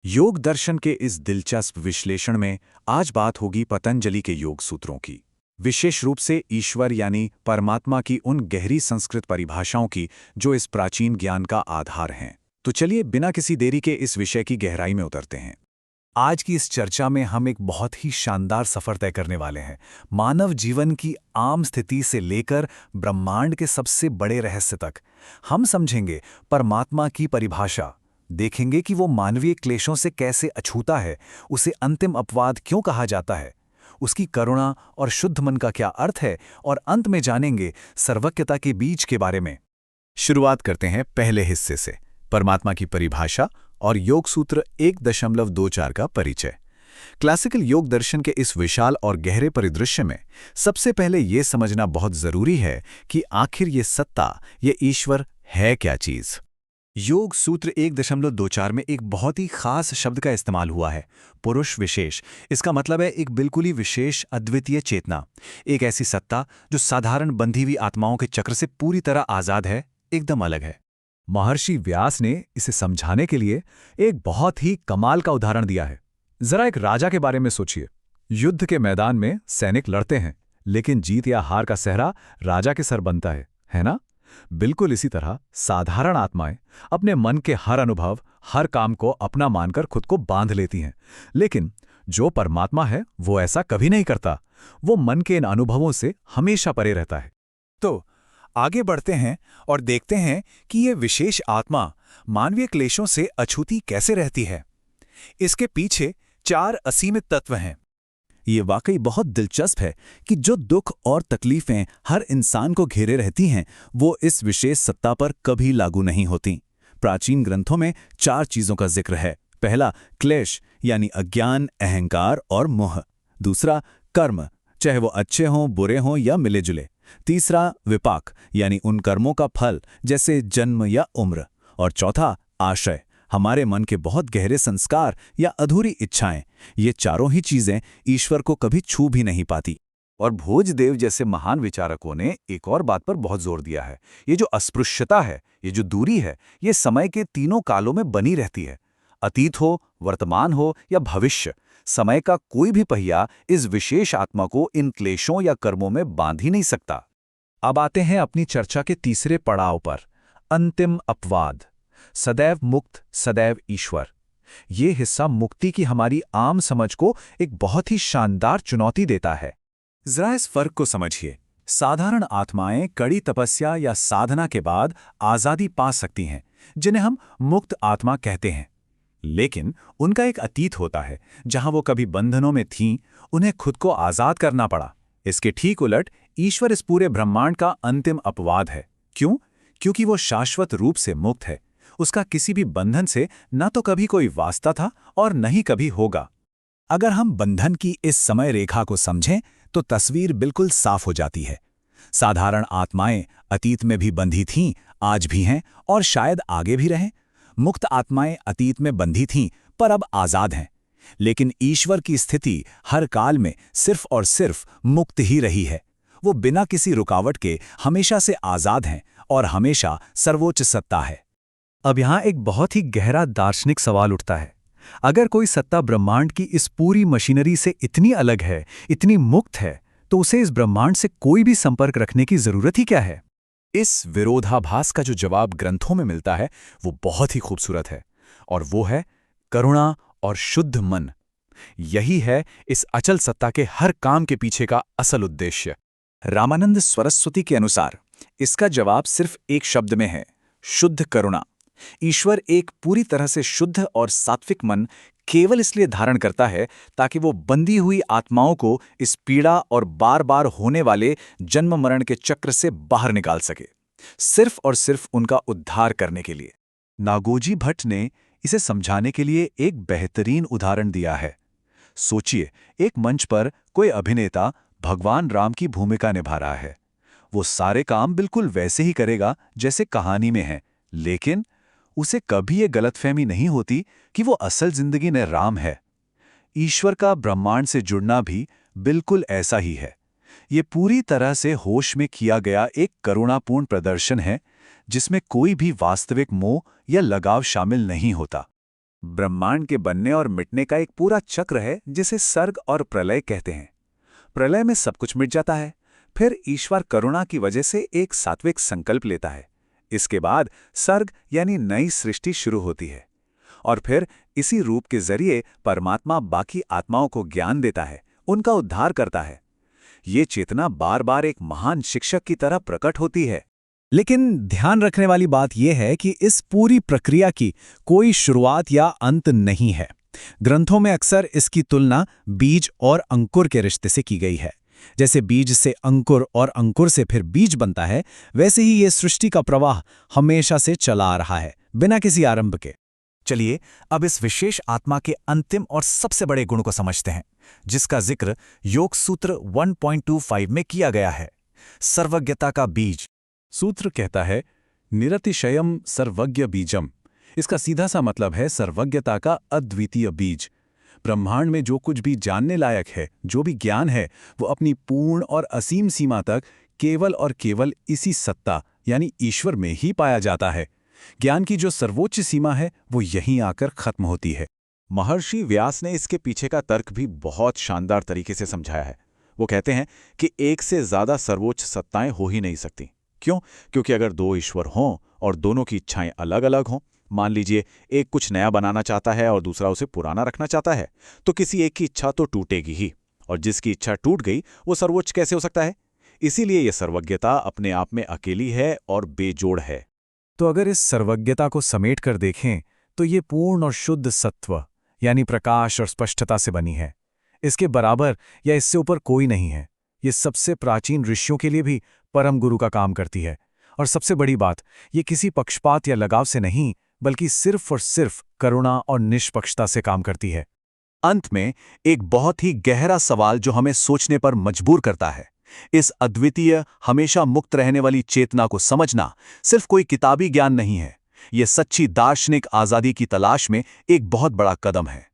योग दर्शन के इस दिलचस्प विश्लेषण में आज बात होगी पतंजलि के योग सूत्रों की, विशेष रूप से ईश्वर यानी परमात्मा की उन गहरी संस्कृत परिभाषाओं की जो इस प्राचीन ज्ञान का आधार हैं। तो चलिए बिना किसी देरी के इस विषय की गहराई में उतरते हैं। आज की इस चर्चा में हम एक बहुत ही शानदार सफर तय करने वाले हैं, मानव जीवन की आम स्थिति से लेकर ब्रह्मांड के सबसे बड़े रहस्य तक। हम समझेंगे परमात्मा की परिभाषा, देखेंगे कि वो मानवीय क्लेशों से कैसे अछूता है, उसे अंतिम अपवाद क्यों कहा जाता है, उसकी करुणा और शुद्ध मन का क्या अर्थ है, और अंत में जानेंगे सर्वज्ञता के बीज के बारे में। शुरुआत करते हैं पहले हिस्से से, परमात्मा की परिभाषा और योग सूत्र 1.24 का परिचय। क्लासिकल योग दर्शन के इस विशाल और गहरे परिदृश्य में सबसे पहले ये समझना बहुत जरूरी है कि आखिर ये सत्ता, ये ईश्वर है क्या चीज। योग सूत्र 1.24 में एक बहुत ही खास शब्द का इस्तेमाल हुआ है, पुरुष विशेष। इसका मतलब है एक बिल्कुल ही विशेष अद्वितीय चेतना, एक ऐसी सत्ता जो साधारण बंधी हुई आत्माओं के चक्र से पूरी तरह आजाद है, एकदम अलग है। महर्षि व्यास ने इसे समझाने के लिए एक बहुत ही कमाल का उदाहरण दिया है। जरा एक राजा के बारे में सोचिए। युद्ध के मैदान में सैनिक लड़ते हैं, लेकिन जीत या हार का सेहरा राजा के सर बनता है ना? बिल्कुल इसी तरह साधारण आत्माएं अपने मन के हर अनुभव, हर काम को अपना मानकर खुद को बांध लेती हैं। लेकिन जो परमात्मा है वो ऐसा कभी नहीं करता। वो मन के इन अनुभवों से हमेशा परे रहता है। तो आगे बढ़ते हैं और देखते हैं कि ये विशेष आत्मा मानवीय क्लेशों से अछूती कैसे रहती है। इसके पीछे 4 असीमित तत्व हैं। ये वाकई बहुत दिलचस्प है कि जो दुख और तकलीफें हर इंसान को घेरे रहती हैं, वो इस विशेष सत्ता पर कभी लागू नहीं होती। प्राचीन ग्रंथों में 4 चीजों का जिक्र है। पहला क्लेश यानी अज्ञान, अहंकार और मोह। दूसरा कर्म, चाहे वो अच्छे हों, बुरे हों या मिले जुले। तीसरा विपाक यानी उन कर्मों का फल, जैसे जन्म या उम्र। और चौथा आशय, हमारे मन के बहुत गहरे संस्कार या अधूरी इच्छाएं। ये चारों ही चीजें ईश्वर को कभी छू भी नहीं पाती। और भोजदेव जैसे महान विचारकों ने एक और बात पर बहुत जोर दिया है। ये जो अस्पृश्यता है, ये जो दूरी है, ये समय के तीनों कालों में बनी रहती है। अतीत हो, वर्तमान हो या भविष्य, समय का कोई भी पहिया इस विशेष आत्मा को इन क्लेशों या कर्मों में बांध ही नहीं सकता। अब आते हैं अपनी चर्चा के तीसरे पड़ाव पर, अंतिम अपवाद। सदैव मुक्त, सदैव ईश्वर। ये हिस्सा मुक्ति की हमारी आम समझ को एक बहुत ही शानदार चुनौती देता है। जरा इस फर्क को समझिए। साधारण आत्माएं कड़ी तपस्या या साधना के बाद आजादी पा सकती हैं, जिन्हें हम मुक्त आत्मा कहते हैं। लेकिन उनका एक अतीत होता है जहां वो कभी बंधनों में थीं, उन्हें खुद को आजाद करना पड़ा। इसके ठीक उलट ईश्वर इस पूरे ब्रह्मांड का अंतिम अपवाद है। क्यों? क्योंकि वो शाश्वत रूप से मुक्त है। उसका किसी भी बंधन से न तो कभी कोई वास्ता था और न ही कभी होगा। अगर हम बंधन की इस समय रेखा को समझें तो तस्वीर बिल्कुल साफ हो जाती है। साधारण आत्माएं अतीत में भी बंधी थीं, आज भी हैं और शायद आगे भी रहें। मुक्त आत्माएं अतीत में बंधी थीं पर अब आजाद हैं। लेकिन ईश्वर की स्थिति हर काल में सिर्फ और सिर्फ मुक्त ही रही है। वो बिना किसी रुकावट के हमेशा से आजाद हैं और हमेशा सर्वोच्च सत्ता है। अब यहाँ एक बहुत ही गहरा दार्शनिक सवाल उठता है। अगर कोई सत्ता ब्रह्मांड की इस पूरी मशीनरी से इतनी अलग है, इतनी मुक्त है, तो उसे इस ब्रह्मांड से कोई भी संपर्क रखने की जरूरत ही क्या है? इस विरोधाभास का जो जवाब ग्रंथों में मिलता है वो बहुत ही खूबसूरत है, और वो है करुणा और शुद्ध मन। यही है इस अचल सत्ता के हर काम के पीछे का असल उद्देश्य। रामानंद सरस्वती के अनुसार इसका जवाब सिर्फ एक शब्द में है, शुद्ध करुणा। ईश्वर एक पूरी तरह से शुद्ध और सात्विक मन केवल इसलिए धारण करता है ताकि वो बंधी हुई आत्माओं को इस पीड़ा और बार बार होने वाले जन्म मरण के चक्र से बाहर निकाल सके, सिर्फ और सिर्फ उनका उद्धार करने के लिए। नागोजी भट्ट ने इसे समझाने के लिए एक बेहतरीन उदाहरण दिया है। सोचिए, एक मंच पर कोई अभिनेता भगवान राम की भूमिका निभा रहा है। वो सारे काम बिल्कुल वैसे ही करेगा जैसे कहानी में है, लेकिन उसे कभी ये गलतफहमी नहीं होती कि वो असल जिंदगी में राम है। ईश्वर का ब्रह्मांड से जुड़ना भी बिल्कुल ऐसा ही है। ये पूरी तरह से होश में किया गया एक करुणापूर्ण प्रदर्शन है, जिसमें कोई भी वास्तविक मोह या लगाव शामिल नहीं होता। ब्रह्मांड के बनने और मिटने का एक पूरा चक्र है जिसे सर्ग और प्रलय कहते हैं। प्रलय में सब कुछ मिट जाता है, फिर ईश्वर करुणा की वजह से एक सात्विक संकल्प लेता है। इसके बाद सर्ग यानी नई सृष्टि शुरू होती है और फिर इसी रूप के जरिए परमात्मा बाकी आत्माओं को ज्ञान देता है, उनका उद्धार करता है। ये चेतना बार बार एक महान शिक्षक की तरह प्रकट होती है। लेकिन ध्यान रखने वाली बात यह है कि इस पूरी प्रक्रिया की कोई शुरुआत या अंत नहीं है। ग्रंथों में अक्सर इसकी तुलना बीज और अंकुर के रिश्ते से की गई है। जैसे बीज से अंकुर और अंकुर से फिर बीज बनता है, वैसे ही ये सृष्टि का प्रवाह हमेशा से चला आ रहा है, बिना किसी आरंभ के। चलिए अब इस विशेष आत्मा के अंतिम और सबसे बड़े गुण को समझते हैं, जिसका जिक्र योग सूत्र 1.25 में किया गया है, सर्वज्ञता का बीज। सूत्र कहता है, निरतिशयम सर्वज्ञ बीजम। इसका सीधा सा मतलब है सर्वज्ञता का अद्वितीय बीज। ब्रह्मांड में जो कुछ भी जानने लायक है, जो भी ज्ञान है, वो अपनी पूर्ण और असीम सीमा तक केवल और केवल इसी सत्ता यानी ईश्वर में ही पाया जाता है। ज्ञान की जो सर्वोच्च सीमा है वो यहीं आकर खत्म होती है। महर्षि व्यास ने इसके पीछे का तर्क भी बहुत शानदार तरीके से समझाया है। वो कहते हैं कि एक से ज्यादा सर्वोच्च सत्ताएं हो ही नहीं सकती। क्यों? क्योंकि अगर दो ईश्वर हों और दोनों की इच्छाएं अलग अलग हों, मान लीजिए एक कुछ नया बनाना चाहता है और दूसरा उसे पुराना रखना चाहता है, तो किसी एक की इच्छा तो टूटेगी ही, और जिसकी इच्छा टूट गई वो सर्वोच्च कैसे हो सकता है? इसीलिए यह सर्वज्ञता अपने आप में अकेली है और बेजोड़ है। तो अगर इस सर्वज्ञता को समेट कर देखें तो ये पूर्ण और शुद्ध सत्व यानी प्रकाश और स्पष्टता से बनी है। इसके बराबर या इससे ऊपर कोई नहीं है। ये सबसे प्राचीन ऋषियों के लिए भी परम गुरु का काम करती है। और सबसे बड़ी बात, ये किसी पक्षपात या लगाव से नहीं, बल्कि सिर्फ और सिर्फ करुणा और निष्पक्षता से काम करती है। अंत में एक बहुत ही गहरा सवाल जो हमें सोचने पर मजबूर करता है। इस अद्वितीय, हमेशा मुक्त रहने वाली चेतना को समझना सिर्फ कोई किताबी ज्ञान नहीं है, ये सच्ची दार्शनिक आजादी की तलाश में एक बहुत बड़ा कदम है।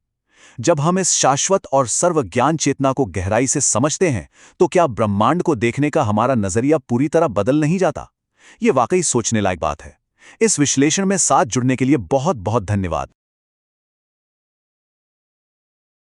जब हम इस शाश्वत और सर्वज्ञान चेतना को गहराई से समझते हैं, तो क्या ब्रह्मांड को देखने का हमारा नजरिया पूरी तरह बदल नहीं जाता? ये वाकई सोचने लायक बात है। इस विश्लेषण में साथ जुड़ने के लिए बहुत बहुत धन्यवाद।